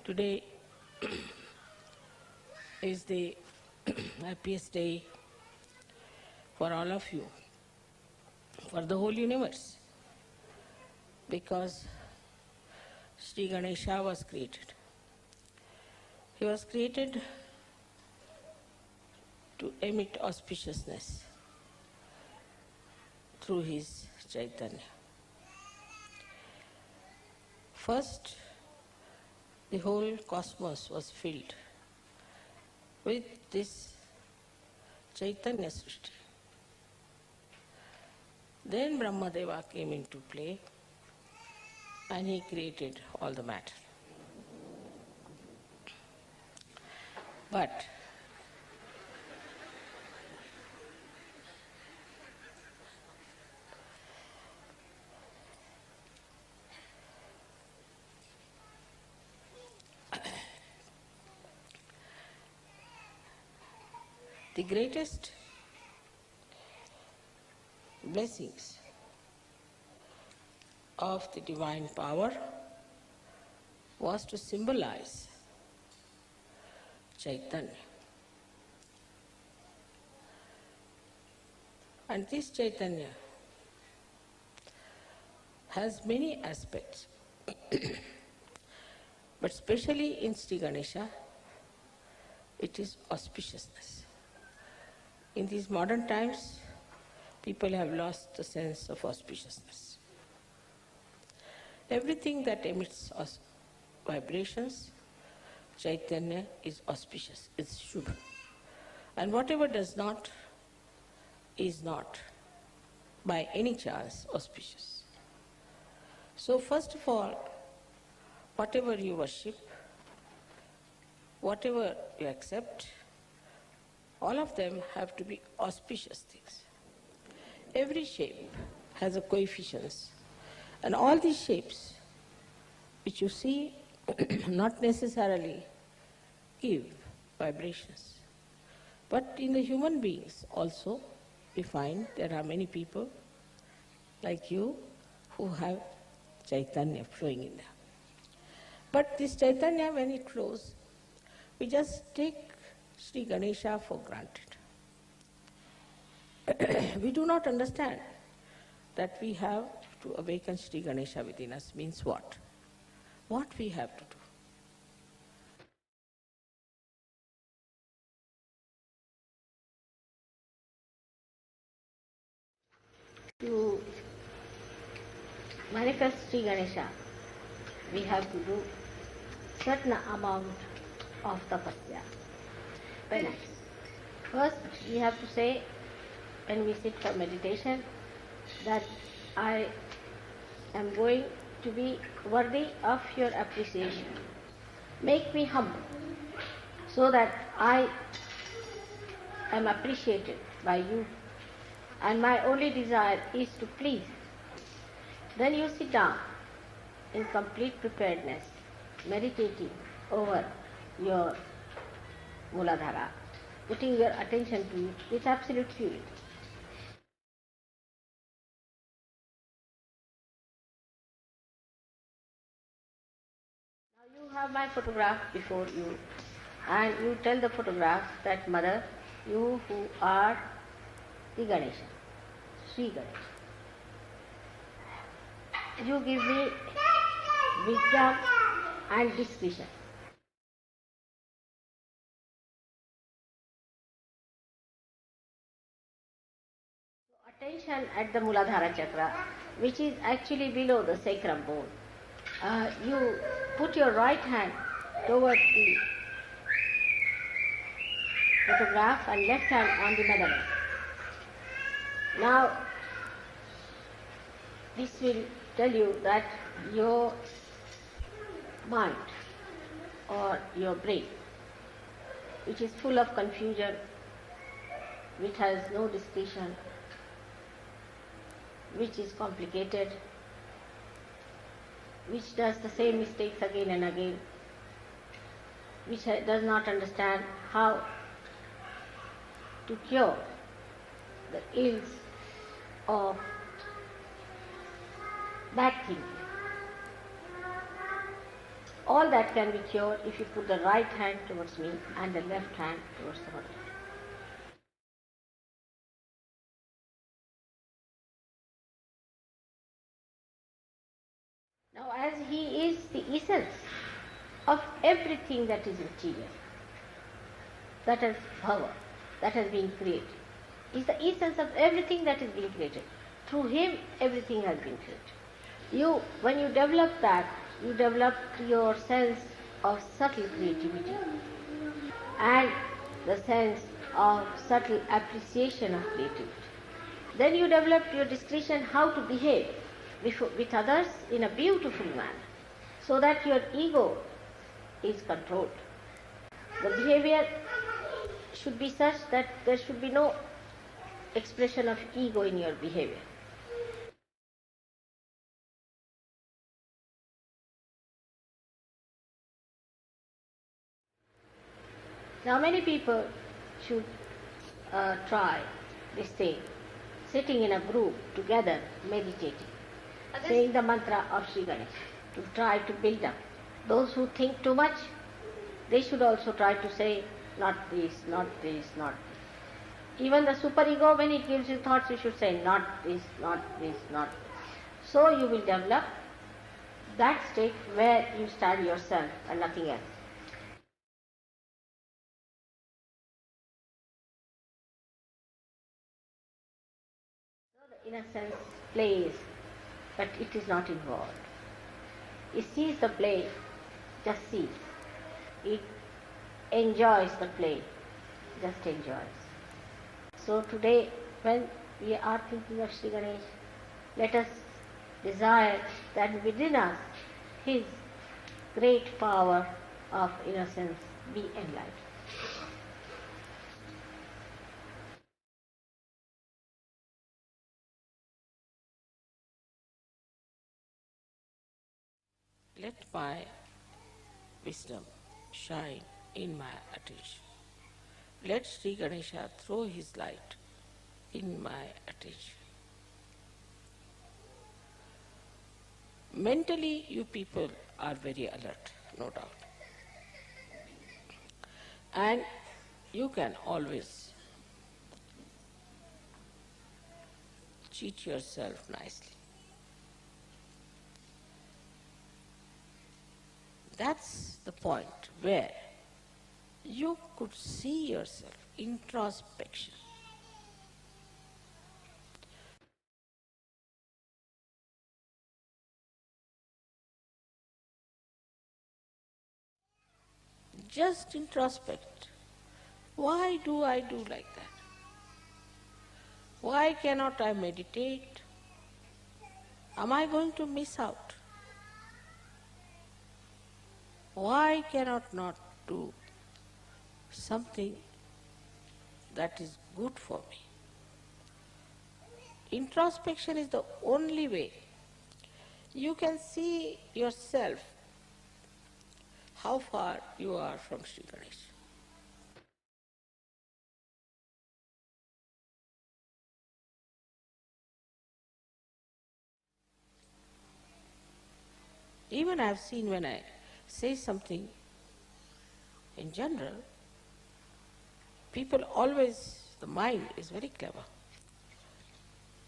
Today is the happiest day for all of you, for the whole universe, because Sri Ganesha was created. He was created to emit auspiciousness through his Chaitanya. First, the whole cosmos was filled with this Chaitanya Srishti. Then Brahmadeva came into play and he created all the matter. But the greatest blessings of the divine power was to symbolize Chaitanya. And this Chaitanya has many aspects, but especially in Sri Ganesha, it is auspiciousness. In these modern times, people have lost the sense of auspiciousness. Everything that emits vibrations, Chaitanya is auspicious, is Shubha. And whatever does not, is not by any chance auspicious. So first of all, whatever you worship, whatever you accept, all of them have to be auspicious things. Every shape has a coefficients, and all these shapes which you see not necessarily give vibrations. But in the human beings also, we find there are many people like you who have Chaitanya flowing in them. But this Chaitanya, when it flows, we just take Sri Ganesha for granted. We do not understand that we have to awaken Sri Ganesha within us means what? What we have to do. To manifest Sri Ganesha, we have to do certain amount of tapasya, penance. First, we have to say, when we sit for meditation, that I am going to be worthy of your appreciation. Make me humble so that I am appreciated by you and my only desire is to please. Then you sit down in complete preparedness, meditating over your Muladhara, putting your attention to it with absolute purity. Now you have my photograph before you, and you tell the photograph that, Mother, you who are the Ganesha, Sri Ganesha, you give me wisdom and discretion. Attention at the Muladhara chakra, which is actually below the sacrum bone. You put your right hand towards the photograph and left hand on the medaling. Now, this will tell you that your mind or your brain, which is full of confusion, which has no discretion, which is complicated, which does the same mistakes again and again, which does not understand how to cure the ills of bad thinking. All that can be cured if you put the right hand towards me and the left hand towards the body. Now, as he is the essence of everything that is material, that has power, that has been created, is the essence of everything that is being created. Through him, everything has been created. When you develop that, you develop your sense of subtle creativity and the sense of subtle appreciation of creativity. Then you develop your discretion how to behave with others in a beautiful manner, so that your ego is controlled. The behavior should be such that there should be no expression of ego in your behavior. Now many people should try this thing, sitting in a group together, meditating, saying the mantra of Sri Ganesh, to try to build up. Those who think too much, they should also try to say, not this, not this, not this. Even the superego, when it gives you thoughts, you should say, not this, not this, not this. So you will develop that state where you stand yourself and nothing else. So the innocence plays, but it is not involved. It sees the play, just sees. It enjoys the play, just enjoys. So today, when we are thinking of Sri Ganesh, let us desire that within us his great power of innocence be enlightened. Let my wisdom shine in my attention. Let Sri Ganesha throw his light in my attention. Mentally, you people are very alert, no doubt. And you can always cheat yourself nicely. That's the point where you could see yourself, introspection. Just introspect. Why do I do like that? Why cannot I meditate? Am I going to miss out? Why cannot not do something that is good for me? Introspection is the only way you can see yourself how far you are from Sri Ganesh. Even I have seen when I say something in general, people always, the mind is very clever,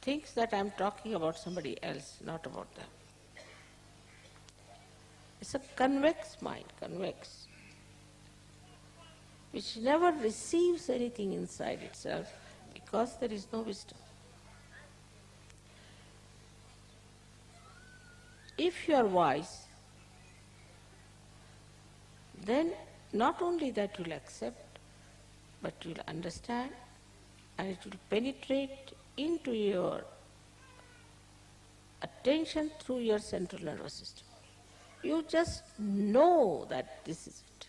thinks that I am talking about somebody else, not about them. It's a convex mind, convex, which never receives anything inside itself because there is no wisdom. If you are wise, then not only that you'll accept, but you'll understand and it will penetrate into your attention through your central nervous system. You just know that this is it.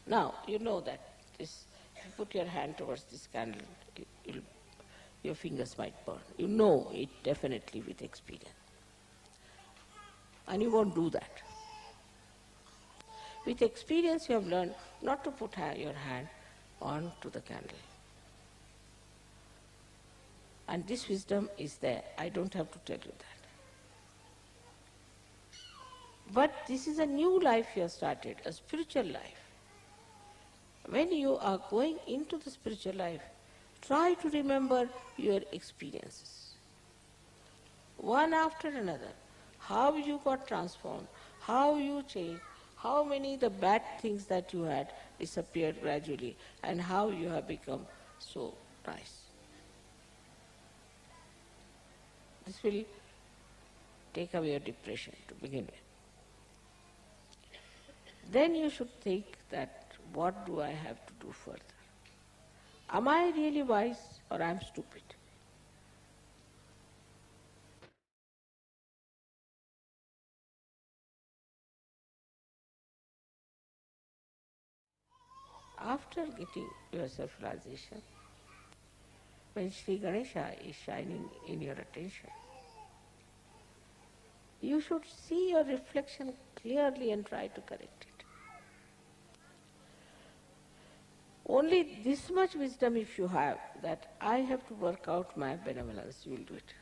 Now, you know that this, if you put your hand towards this candle, your fingers might burn. You know it definitely with experience. And you won't do that. With experience you have learned not to put your hand onto the candle. And this wisdom is there. I don't have to tell you that. But this is a new life you have started, a spiritual life. When you are going into the spiritual life, try to remember your experiences, one after another, how you got transformed, how you changed, how many the bad things that you had disappeared gradually, and how you have become so nice. This will take away your depression to begin with. Then you should think that, what do I have to do further? Am I really wise or am I stupid? After getting your self-realization, when Sri Ganesha is shining in your attention, you should see your reflection clearly and try to correct it. Only this much wisdom if you have, that I have to work out my benevolence, you will do it.